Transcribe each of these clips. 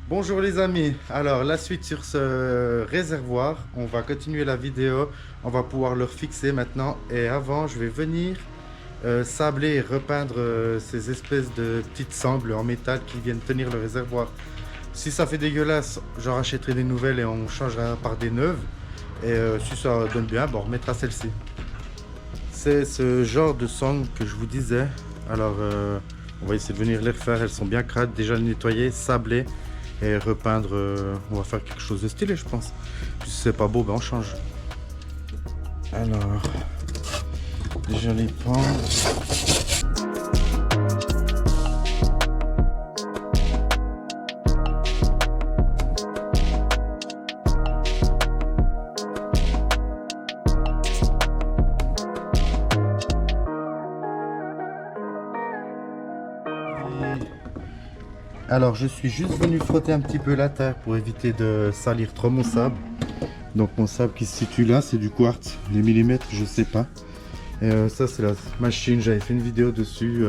Bonjour les amis, alors la suite sur ce réservoir, on va continuer la vidéo, on va pouvoir le fixer maintenant et avant je vais venir sabler et repeindre ces espèces de petites sangles en métal qui viennent tenir le réservoir. Si ça fait dégueulasse, j'en rachèterai des nouvelles et on changera par des neuves et si ça donne bien, bon, on remettra celle-ci. C'est ce genre de sangles que je vous disais, alors on va essayer de venir les refaire, elles sont bien crades, déjà les nettoyer, sabler et repeindre, on va faire quelque chose de stylé je pense. Si c'est pas beau, ben on change. Alors, déjà les pans. Alors je suis juste venu frotter un petit peu la terre pour éviter de salir trop mon sable. Donc mon sable qui se situe là, c'est du quartz. Les millimètres, je sais pas. Et ça c'est la machine, j'avais fait une vidéo dessus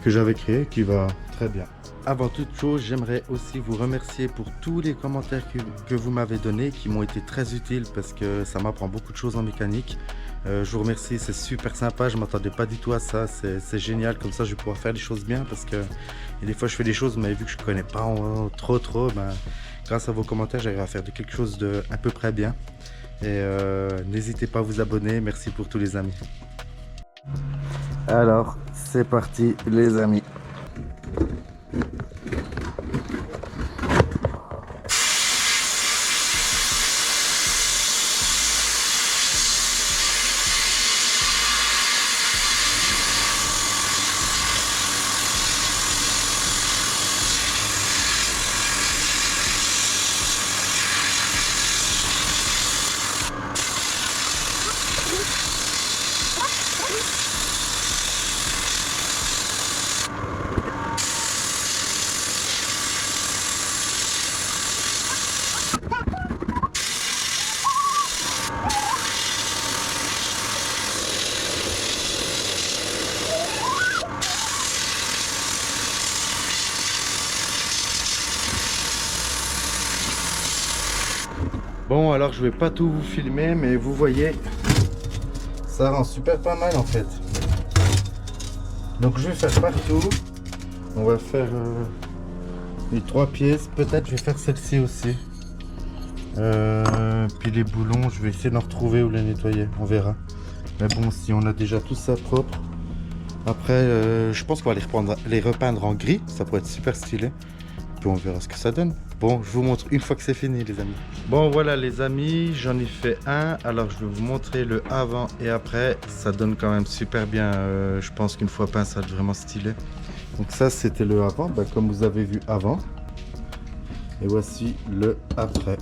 que j'avais créée qui va très bien. Avant toute chose, j'aimerais aussi vous remercier pour tous les commentaires que vous m'avez donnés qui m'ont été très utiles parce que ça m'apprend beaucoup de choses en mécanique. Je vous remercie, c'est super sympa, je m'attendais pas du tout à ça, c'est génial, comme ça je vais pouvoir faire les choses bien parce que des fois je fais des choses mais vu que je connais pas trop, ben, grâce à vos commentaires j'arrive à faire quelque chose de à peu près bien. Et n'hésitez pas à vous abonner, merci pour tous les amis. Alors c'est parti les amis. Bon, alors je vais pas tout vous filmer, mais vous voyez, ça rend super pas mal en fait. Donc je vais faire partout. On va faire les 3 pièces. Peut-être je vais faire celle-ci aussi. Puis les boulons, je vais essayer d'en retrouver ou les nettoyer. On verra. Mais bon, si on a déjà tout ça propre. Après, je pense qu'on va les repeindre en gris. Ça pourrait être super stylé. Puis on verra ce que ça donne. Bon, je vous montre une fois que c'est fini les amis. Bon voilà les amis, j'en ai fait un. Alors je vais vous montrer le avant et après. Ça donne quand même super bien. Je pense qu'une fois peint ça va être vraiment stylé. Donc ça c'était le avant, bah, comme vous avez vu avant. Et voici le après.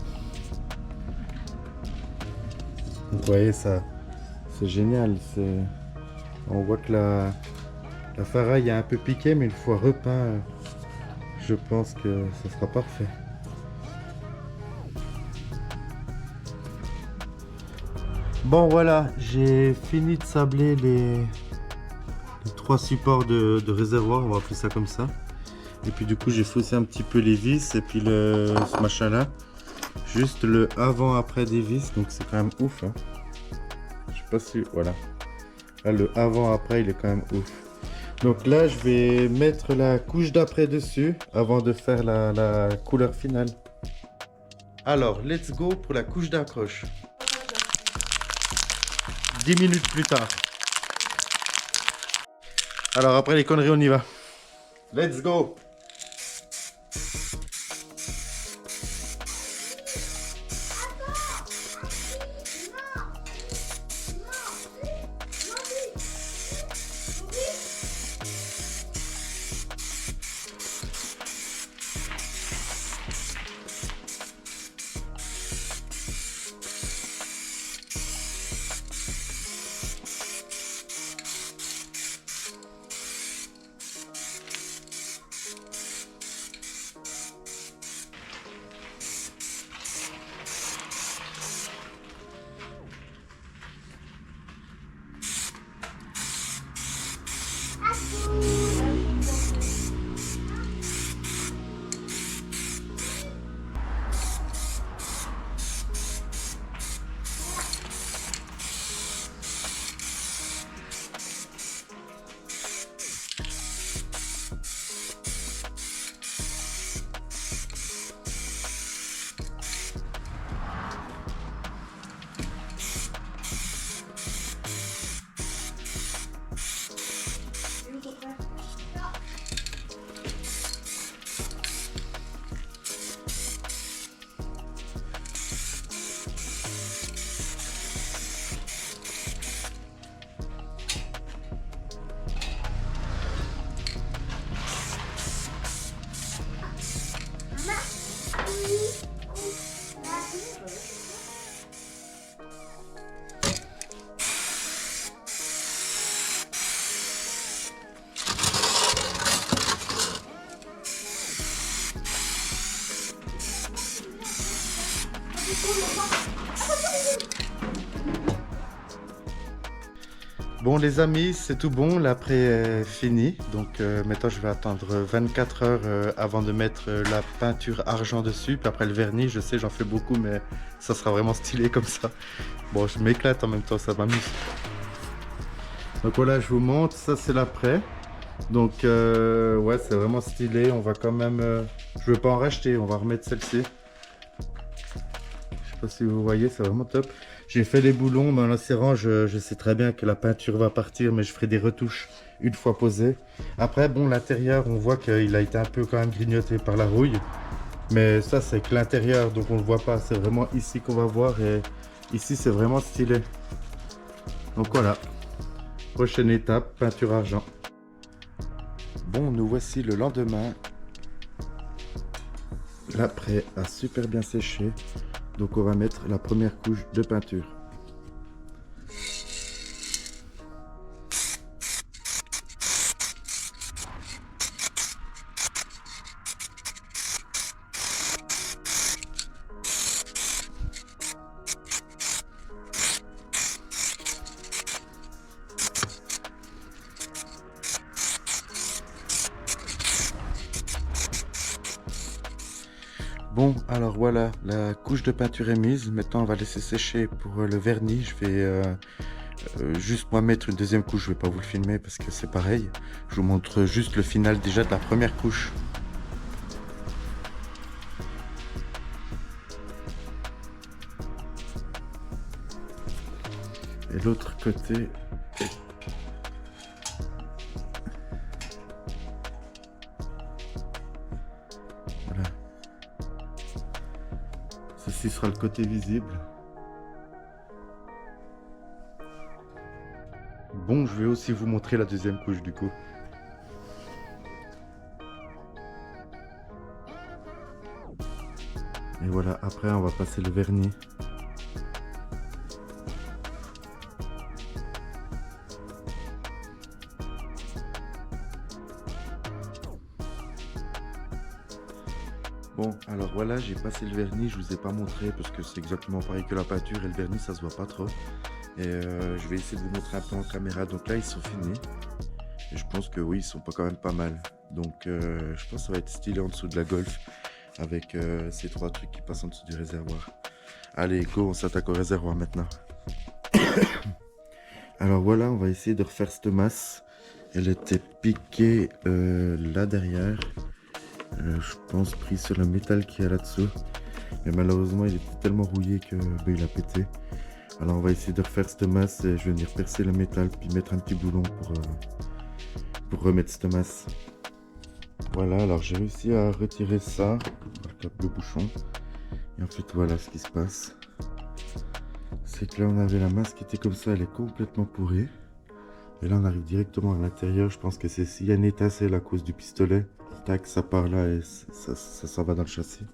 Donc, vous voyez ça, c'est génial. On voit que la ferraille a un peu piqué, mais une fois repeint, je pense que ça sera parfait. Bon voilà, j'ai fini de sabler les 3 supports de réservoir, on va appeler ça comme ça. Et puis du coup j'ai faussé un petit peu les vis et puis ce machin là. Juste le avant-après des vis, donc c'est quand même ouf. Hein. Je sais pas si... Voilà. Là, le avant-après il est quand même ouf. Donc là je vais mettre la couche d'après dessus avant de faire la couleur finale. Alors let's go pour la couche d'accroche. 10 minutes plus tard. Alors après les conneries on y va. Let's go. Bon les amis, c'est tout bon, l'après est fini. Donc maintenant je vais attendre 24 heures avant de mettre la peinture argent dessus. Puis après le vernis, je sais j'en fais beaucoup mais ça sera vraiment stylé comme ça. Bon je m'éclate en même temps, ça m'amuse. Donc voilà, je vous montre, ça c'est l'après. Donc ouais, c'est vraiment stylé. On va quand même, je vais pas en racheter, on va remettre celle-ci. Je sais pas si vous voyez, c'est vraiment top. J'ai fait les boulons, mais en l'insérant, je sais très bien que la peinture va partir, mais je ferai des retouches une fois posée. Après, bon, l'intérieur, on voit qu'il a été un peu quand même grignoté par la rouille. Mais ça, c'est que l'intérieur, donc on le voit pas. C'est vraiment ici qu'on va voir et ici, c'est vraiment stylé. Donc voilà, prochaine étape, peinture argent. Bon, nous voici le lendemain. L'après a super bien séché. Donc on va mettre la première couche de peinture. Bon, alors voilà, la couche de peinture est mise. Maintenant, on va laisser sécher pour le vernis. Je vais juste moi mettre une deuxième couche. Je vais pas vous le filmer parce que c'est pareil. Je vous montre juste le final déjà de la première couche. Et l'autre côté. Voilà. Ceci sera le côté visible. Bon, je vais aussi vous montrer la deuxième couche du coup. Et voilà, après on va passer le vernis. Bon, alors voilà, j'ai passé le vernis, je vous ai pas montré parce que c'est exactement pareil que la peinture et le vernis ça se voit pas trop. Et je vais essayer de vous montrer un peu en caméra. Donc là ils sont finis. Et je pense que oui, ils sont pas quand même pas mal. Donc je pense que ça va être stylé en dessous de la Golf. Avec ces trois trucs qui passent en dessous du réservoir. Allez, go, on s'attaque au réservoir maintenant. Alors voilà, on va essayer de refaire cette masse. Elle était piquée là derrière. Je pense pris sur le métal qui est là-dessous. Mais malheureusement, il était tellement rouillé que il a pété. Alors on va essayer de refaire cette masse. Et je vais venir percer le métal puis mettre un petit boulon pour remettre cette masse. Voilà, alors j'ai réussi à retirer ça, le bouchon. Et en fait, voilà ce qui se passe. C'est que là, on avait la masse qui était comme ça, elle est complètement pourrie. Et là, on arrive directement à l'intérieur. Je pense que c'est s'il y a une étincelle à cause du pistolet. Tac, ça part là et ça s'en va dans le châssis.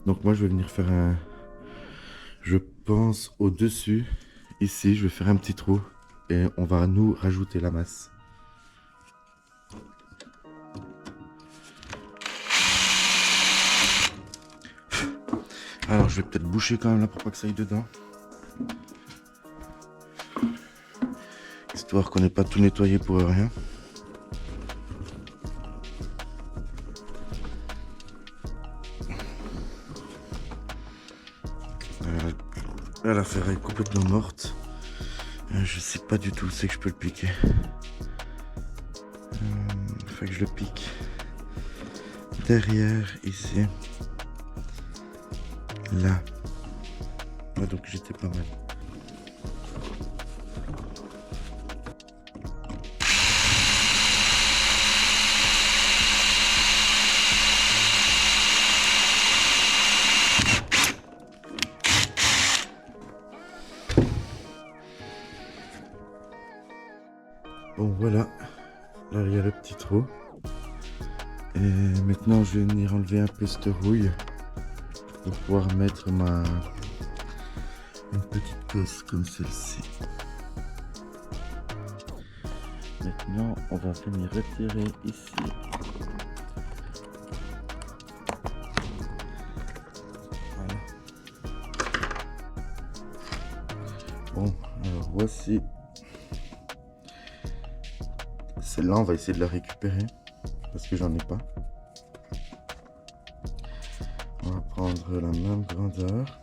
Donc moi, je vais venir faire un... Je pense au-dessus, ici, je vais faire un petit trou. Et on va nous rajouter la masse. Alors je vais peut-être boucher quand même là pour pas que ça aille dedans. Histoire qu'on n'ait pas tout nettoyé pour rien. Là la ferraille est complètement morte. Je sais pas du tout où c'est que je peux le piquer. Faut que je le pique. Derrière, ici. Là. Ouais, donc j'étais pas mal. Bon voilà, là il y a le petit trou. Et maintenant je vais venir enlever un peu cette rouille pour pouvoir mettre une petite gosse comme celle-ci. Maintenant on va venir retirer ici. Voilà. voici. Celle-là, on va essayer de la récupérer parce que j'en ai pas. On va prendre la même grandeur.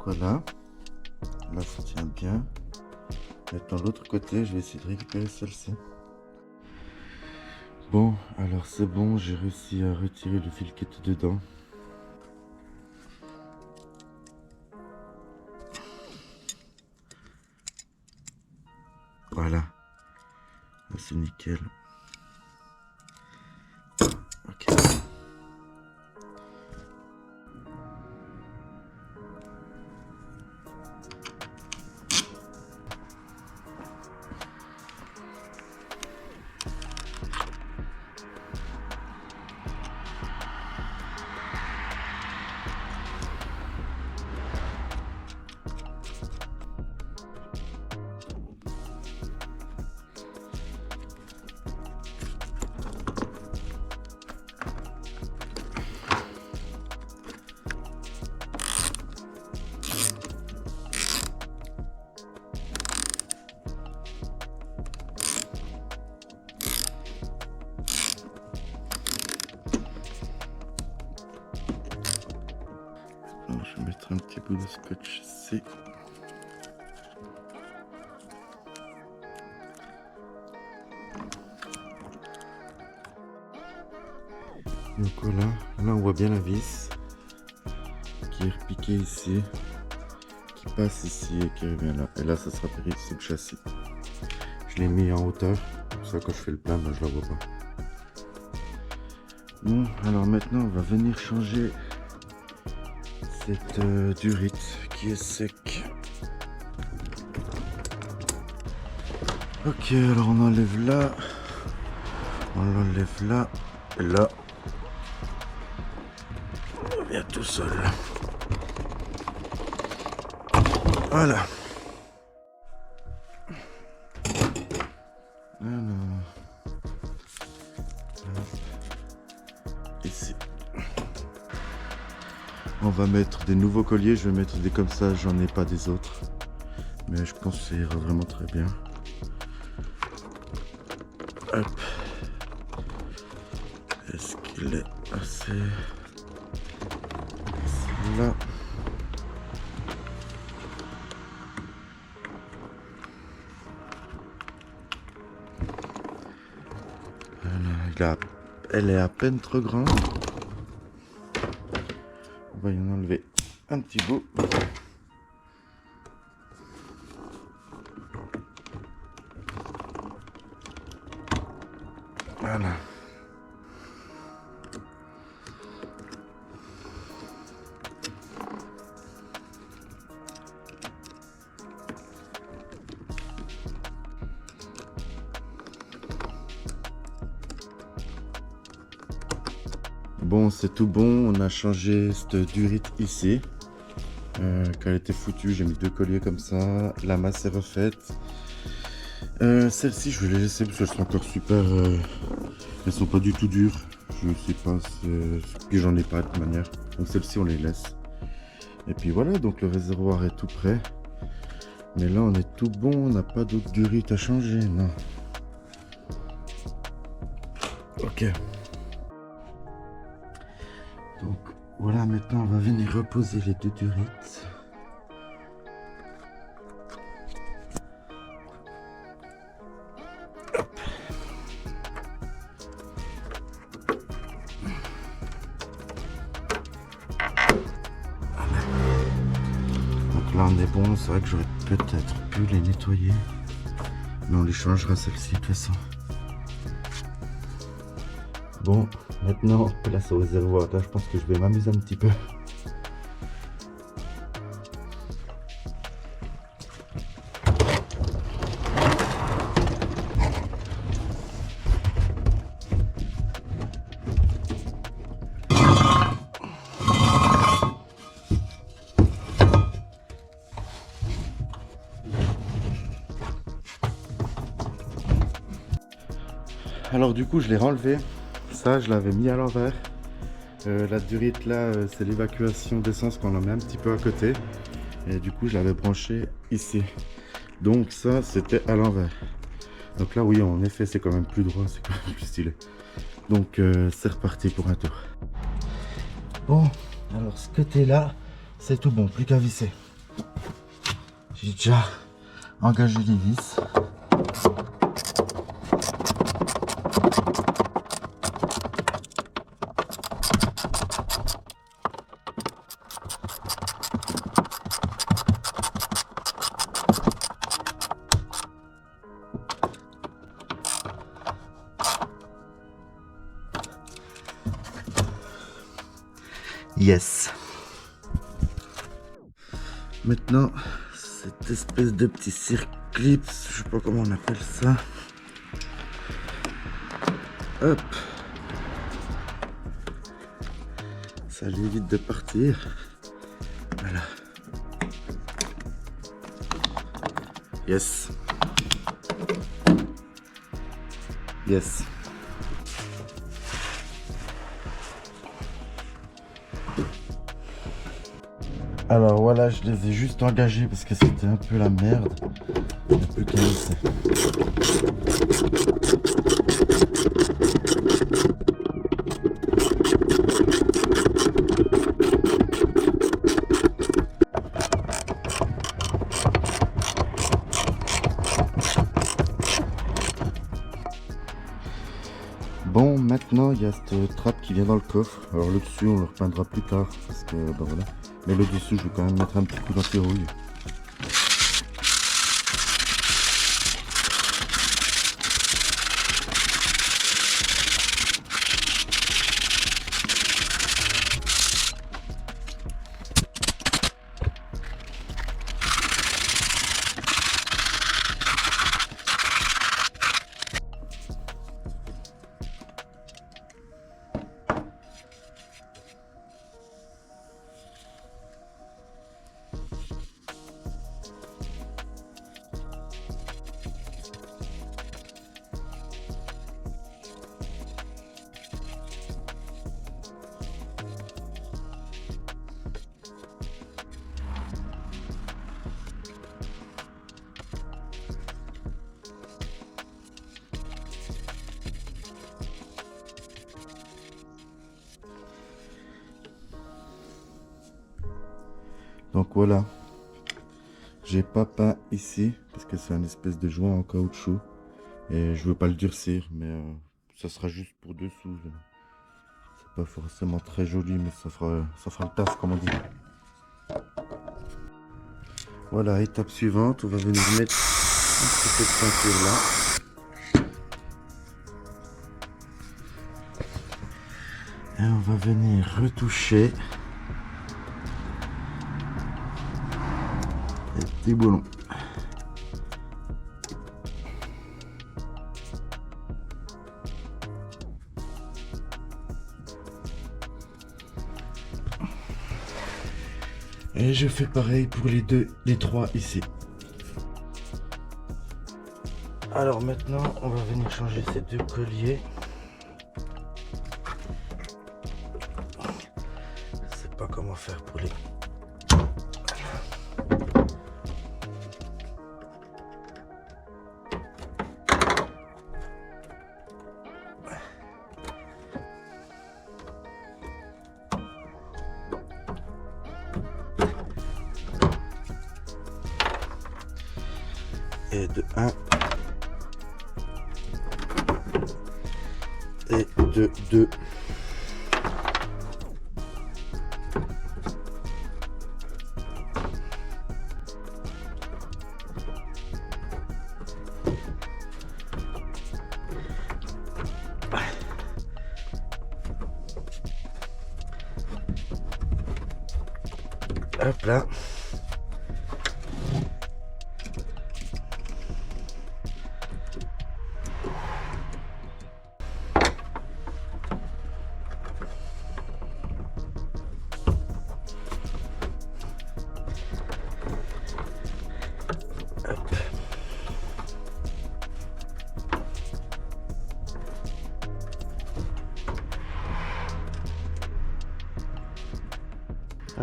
Voilà, là ça tient bien. Maintenant l'autre côté, je vais essayer de récupérer celle-ci. Bon, alors c'est bon, j'ai réussi à retirer le fil qui était dedans. Voilà, là c'est nickel. Ok. Alors, je vais mettre un petit bout de scotch ici. Donc voilà, là on voit bien la vis qui est repiquée ici, qui passe ici et qui revient là. Et là ça sera pris sous le châssis. Je l'ai mis en hauteur, pour ça quand je fais le plein, ben, je la vois pas. Bon, alors maintenant on va venir changer cette durite qui est sec. Ok, alors on enlève là, on l'enlève là, et là. On vient tout seul. Voilà. Alors. Ici. On va mettre des nouveaux colliers. Je vais mettre des comme ça. J'en ai pas des autres. Mais je pense que ça ira vraiment très bien. Hop. Est-ce qu'il est assez... Là. Voilà, elle est à peine trop grande. On va y en enlever un petit bout. Voilà. Bon, c'est tout bon, on a changé cette durite ici. Quand elle était foutue, j'ai mis 2 colliers comme ça. La masse est refaite. Celles-ci, je vais les laisser parce qu'elles sont encore super... elles sont pas du tout dures. Je sais pas, puis j'en ai pas de toute manière. Donc celles-ci, on les laisse. Et puis voilà, donc le réservoir est tout prêt. Mais là, on est tout bon, on n'a pas d'autre durite à changer, non. Ok. Donc voilà, maintenant on va venir reposer les 2 durites. Hop. Voilà. Donc là on est bon, c'est vrai que j'aurais peut-être pu les nettoyer. Mais on les changera celle-ci de toute façon. Bon, maintenant, place au réservoir. Là, je pense que je vais m'amuser un petit peu. Alors du coup je l'ai renlevé. Ça je l'avais mis à l'envers. La durite là c'est l'évacuation d'essence qu'on en met un petit peu à côté. Et du coup je l'avais branché ici. Donc ça c'était à l'envers. Donc là oui en effet c'est quand même plus droit, c'est quand même plus stylé. Donc c'est reparti pour un tour. Bon alors ce côté là c'est tout bon, plus qu'à visser. J'ai déjà engagé les vis. Yes. Maintenant, cette espèce de petit circlip, je sais pas comment on appelle ça. Hop. Ça l'évite de partir. Voilà. Yes. Yes. Alors voilà, je les ai juste engagés parce que c'était un peu la merde. Il n'y a plus qu'à laisser. Bon, maintenant il y a cette trappe qui vient dans le coffre. Alors le dessus on le repeindra plus tard parce que ben voilà. Mais le dessus je vais quand même mettre un petit coup d'anti-rouille. Donc voilà, j'ai pas peint ici parce que c'est un espèce de joint en caoutchouc et je veux pas le durcir, mais ça sera juste pour dessous. C'est pas forcément très joli, mais ça fera le taf comme on dit. Voilà, étape suivante, on va venir mettre un petit peu de peinture là. Et on va venir retoucher les petits boulons. Et je fais pareil pour les trois ici. Alors maintenant, on va venir changer ces deux colliers. Je sais pas comment faire pour les... Et de 1 et de 2. Hop là.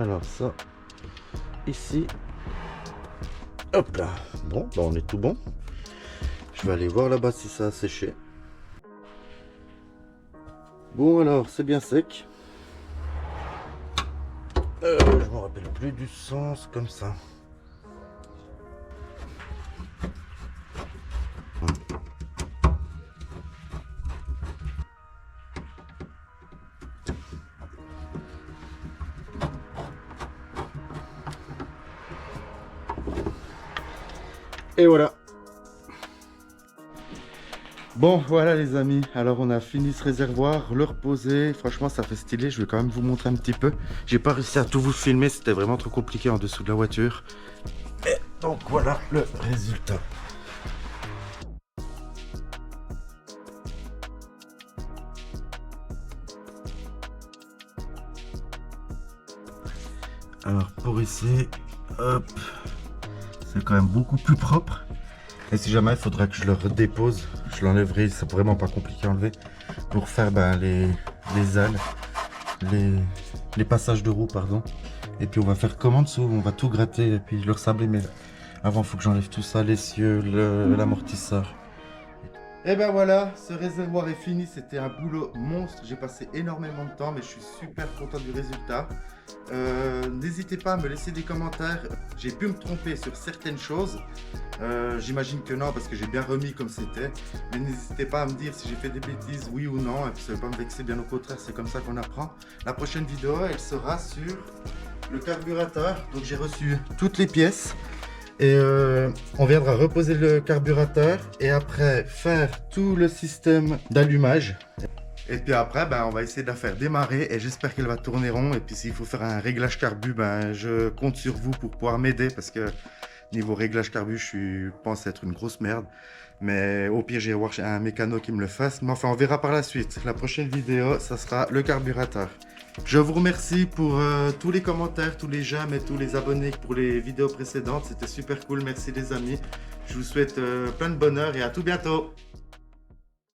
Alors ça, ici. Hop là. Bon, bah on est tout bon. Je vais aller voir là-bas si ça a séché. Bon alors, c'est bien sec. Je me rappelle plus du sens comme ça. Et voilà. Bon voilà les amis, alors on a fini ce réservoir, le reposer, franchement ça fait stylé, je vais quand même vous montrer un petit peu. J'ai pas réussi à tout vous filmer, c'était vraiment trop compliqué en dessous de la voiture. Et donc voilà le résultat. Alors pour ici, hop, c'est quand même beaucoup plus propre. Et si jamais il faudra que je le redépose, je l'enlèverai, c'est vraiment pas compliqué à enlever. Pour faire les ailes, les passages de roue, pardon. Et puis on va faire comme en dessous, on va tout gratter et puis le ressabler. Mais avant, il faut que j'enlève tout ça, l'essieu, l'amortisseur. Et ben voilà, ce réservoir est fini, c'était un boulot monstre, j'ai passé énormément de temps mais je suis super content du résultat. N'hésitez pas à me laisser des commentaires, j'ai pu me tromper sur certaines choses, j'imagine que non parce que j'ai bien remis comme c'était, mais n'hésitez pas à me dire si j'ai fait des bêtises, oui ou non, et puis ça ne va pas me vexer, bien au contraire, c'est comme ça qu'on apprend. La prochaine vidéo, elle sera sur le carburateur, donc j'ai reçu toutes les pièces. Et on viendra reposer le carburateur et après faire tout le système d'allumage. Et puis après, ben, on va essayer de la faire démarrer et j'espère qu'elle va tourner rond. Et puis s'il faut faire un réglage carbu, ben, je compte sur vous pour pouvoir m'aider parce que niveau réglage carbu, je pense être une grosse merde. Mais au pire, j'ai voir un mécano qui me le fasse. Mais enfin, on verra par la suite. La prochaine vidéo, ça sera le carburateur. Je vous remercie pour tous les commentaires, tous les j'aime et tous les abonnés pour les vidéos précédentes. C'était super cool. Merci les amis. Je vous souhaite plein de bonheur et à tout bientôt.